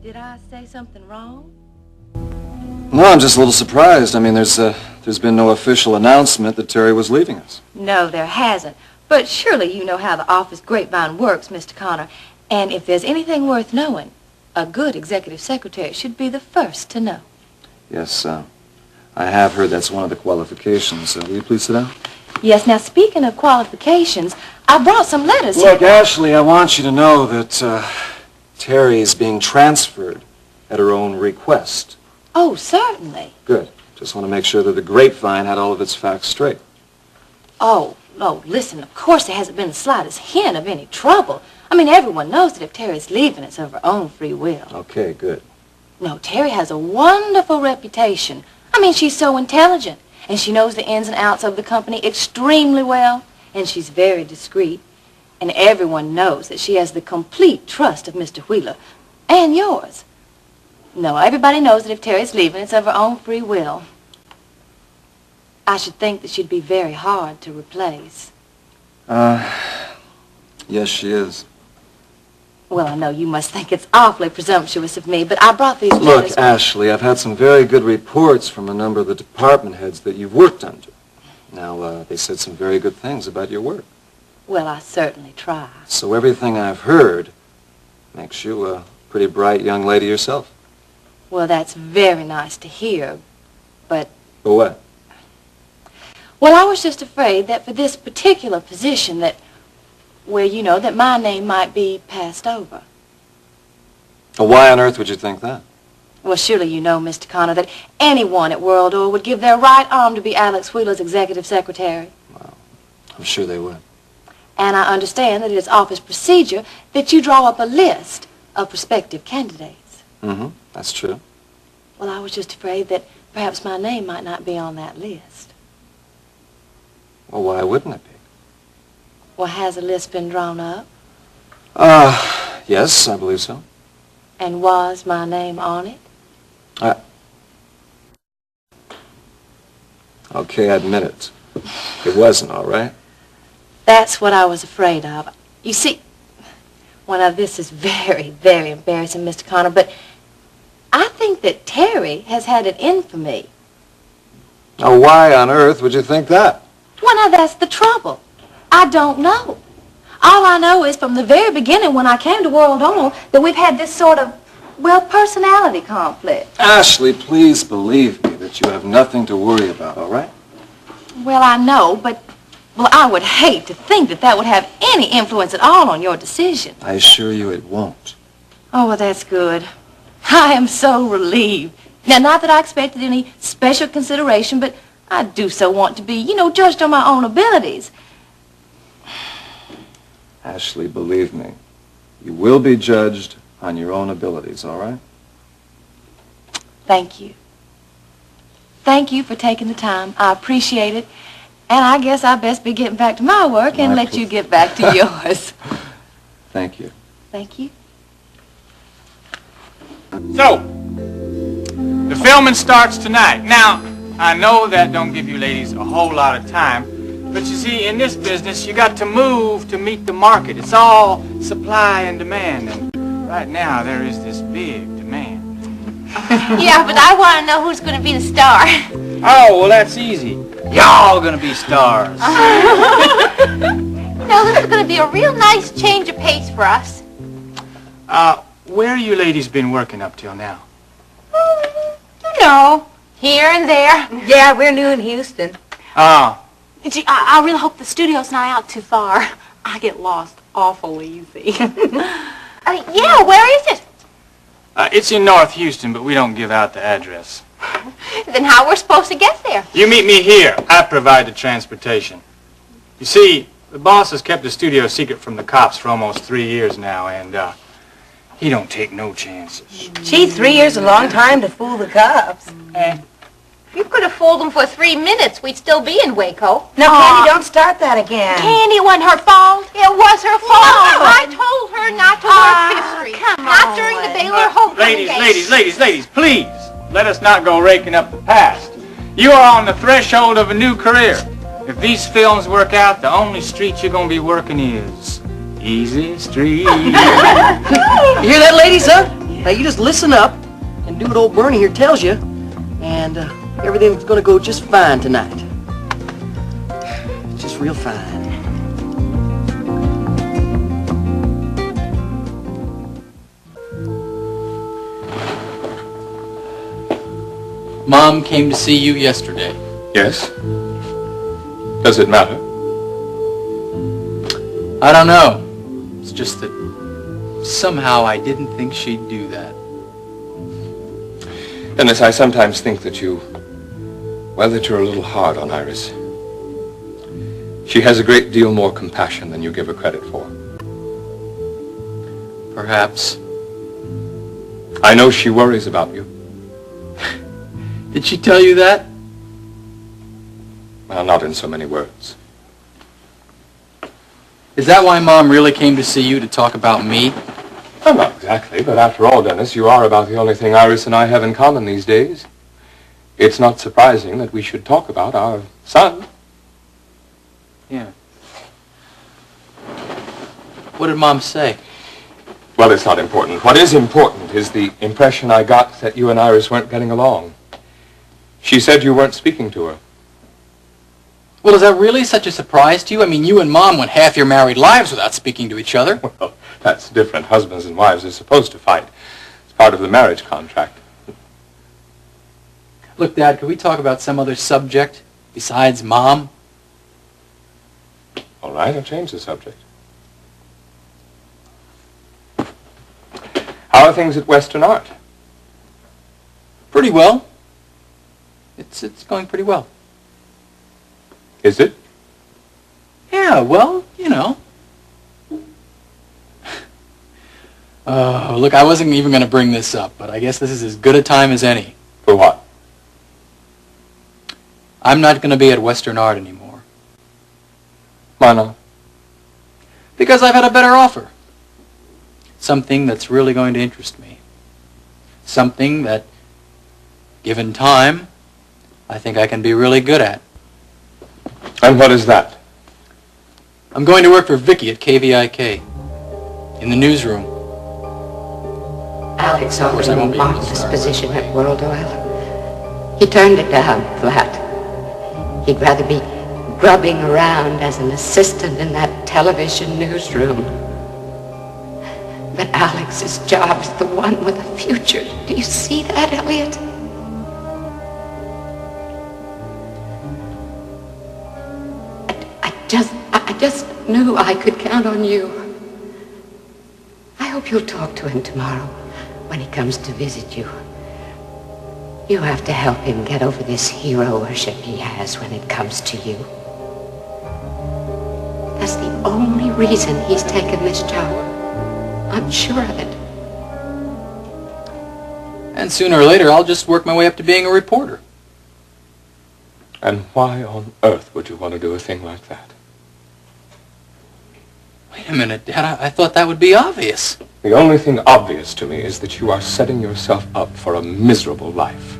Did I say something wrong? No, I'm just a little surprised. I mean, there's been no official announcement that Terry was leaving us. No, there hasn't. But surely you know how the office grapevine works, Mr. Connor. And if there's anything worth knowing, a good executive secretary should be the first to know. Yes, I have heard that's one of the qualifications. Will you please sit down? Yes, now speaking of qualifications, I brought some letters Look, here. Ashley, I want you to know that Terry is being transferred at her own request. Oh, certainly. Good. Just want to make sure that the grapevine had all of its facts straight. Oh, listen, of course there hasn't been the slightest hint of any trouble. I mean, everyone knows that if Terry's leaving, it's of her own free will. Okay, good. No, Terry has a wonderful reputation. I mean, she's so intelligent, and she knows the ins and outs of the company extremely well, and she's very discreet. And everyone knows that she has the complete trust of Mr. Wheeler, and yours. No, everybody knows that if Terry's leaving, it's of her own free will. I should think that she'd be very hard to replace. Yes, she is. Well, I know you must think it's awfully presumptuous of me, but I brought these Look, letters. Ashley, I've had some very good reports from a number of the department heads that you've worked under. Now, they said some very good things about your work. Well, I certainly try. So everything I've heard makes you a pretty bright young lady yourself. Well, that's very nice to hear, but... But what? Well, I was just afraid that for this particular position that, well, you know, that my name might be passed over. Well, why on earth would you think that? Well, surely you know, Mr. Connor, that anyone at World Oil would give their right arm to be Alex Wheeler's executive secretary. Well, I'm sure they would. And I understand that it is office procedure that you draw up a list of prospective candidates. Mm-hmm, that's true. Well, I was just afraid that perhaps my name might not be on that list. Well, why wouldn't it be? Well, has a list been drawn up? Yes, I believe so. And was my name on it? Okay, I admit it. It wasn't, all right? That's what I was afraid of. You see, well, now this is very, very embarrassing, Mr. Connor, but I think that Terry has had it in for me. Now, why on earth would you think that? Well, now that's the trouble. I don't know. All I know is from the very beginning when I came to World Oil that we've had this sort of, well, personality conflict. Ashley, please believe me that you have nothing to worry about, all right? Well, I know, but, well, I would hate to think that that would have any influence at all on your decision. I assure you it won't. Oh, well, that's good. I am so relieved. Now, not that I expected any special consideration, but I do so want to be, you know, judged on my own abilities. Ashley, believe me, you will be judged on your own abilities, all right? Thank you. Thank you for taking the time. I appreciate it. And I guess I best be getting back to my work and let you get back to yours. Thank you. Thank you. So, the filming starts tonight. Now, I know that don't give you ladies a whole lot of time, but you see, in this business, you got to move to meet the market. It's all supply and demand, and right now there is this big demand. Yeah, but I want to know who's going to be the star. Oh, well, that's easy. Y'all gonna be stars. No, this is going to be a real nice change of pace for us. Where you ladies been working up till now? You know, here and there. Yeah, we're new in Houston. Oh. Gee, I really hope the studio's not out too far. I get lost awful easy. Yeah, where is it? It's in North Houston, but we don't give out the address. Then how we're supposed to get there? You meet me here. I provide the transportation. You see, the boss has kept the studio secret from the cops for almost 3 years now, and he don't take no chances. Gee, 3 years is a long time to fool the cops. You could have fooled them for 3 minutes. We'd still be in Waco. No, Candy, don't start that again. Candy, it wasn't her fault. It was her fault. I told her not to work Fifth Street. Not during the Baylor homecoming game. Ladies, please. Let us not go raking up the past. You are on the threshold of a new career. If these films work out, the only street you're going to be working is Easy Street. You hear that, ladies, huh? Now you just listen up and do what old Bernie here tells you, and everything's gonna go just fine tonight. Just real fine. Mom came to see you yesterday. Yes? Does it matter? I don't know. It's just that somehow I didn't think she'd do that. Dennis, I sometimes think that you're a little hard on Iris. She has a great deal more compassion than you give her credit for. Perhaps. I know she worries about you. Did she tell you that? Well, not in so many words. Is that why Mom really came to see you, to talk about me? Well, not exactly, but after all, Dennis, you are about the only thing Iris and I have in common these days. It's not surprising that we should talk about our son. Yeah. What did Mom say? Well, it's not important. What is important is the impression I got that you and Iris weren't getting along. She said you weren't speaking to her. Well, is that really such a surprise to you? I mean, you and Mom went half your married lives without speaking to each other. Well, that's different. Husbands and wives are supposed to fight. It's part of the marriage contract. Look, Dad, could we talk about some other subject besides Mom? All right, I'll change the subject. How are things at Western Art? Pretty well. It's going pretty well. Is it? Yeah, well, you know. Oh, look, I wasn't even going to bring this up, but I guess this is as good a time as any. For what? I'm not going to be at Western Art anymore. Why not? Because I've had a better offer. Something that's really going to interest me. Something that, given time, I think I can be really good at. And what is that? I'm going to work for Vicky at KVIK. In the newsroom. Alex Of course, I offered won't a be able to marvelous start. position at World Oil. He turned it down flat. He'd rather be grubbing around as an assistant in that television newsroom. But Alex's job's the one with a future. Do you see that, Elliot? I just knew I could count on you. I hope you'll talk to him tomorrow when he comes to visit you. You have to help him get over this hero worship he has when it comes to you. That's the only reason he's taken this job. I'm sure of it. And sooner or later, I'll just work my way up to being a reporter. And why on earth would you want to do a thing like that? Wait a minute, Dad. I thought that would be obvious. The only thing obvious to me is that you are setting yourself up for a miserable life.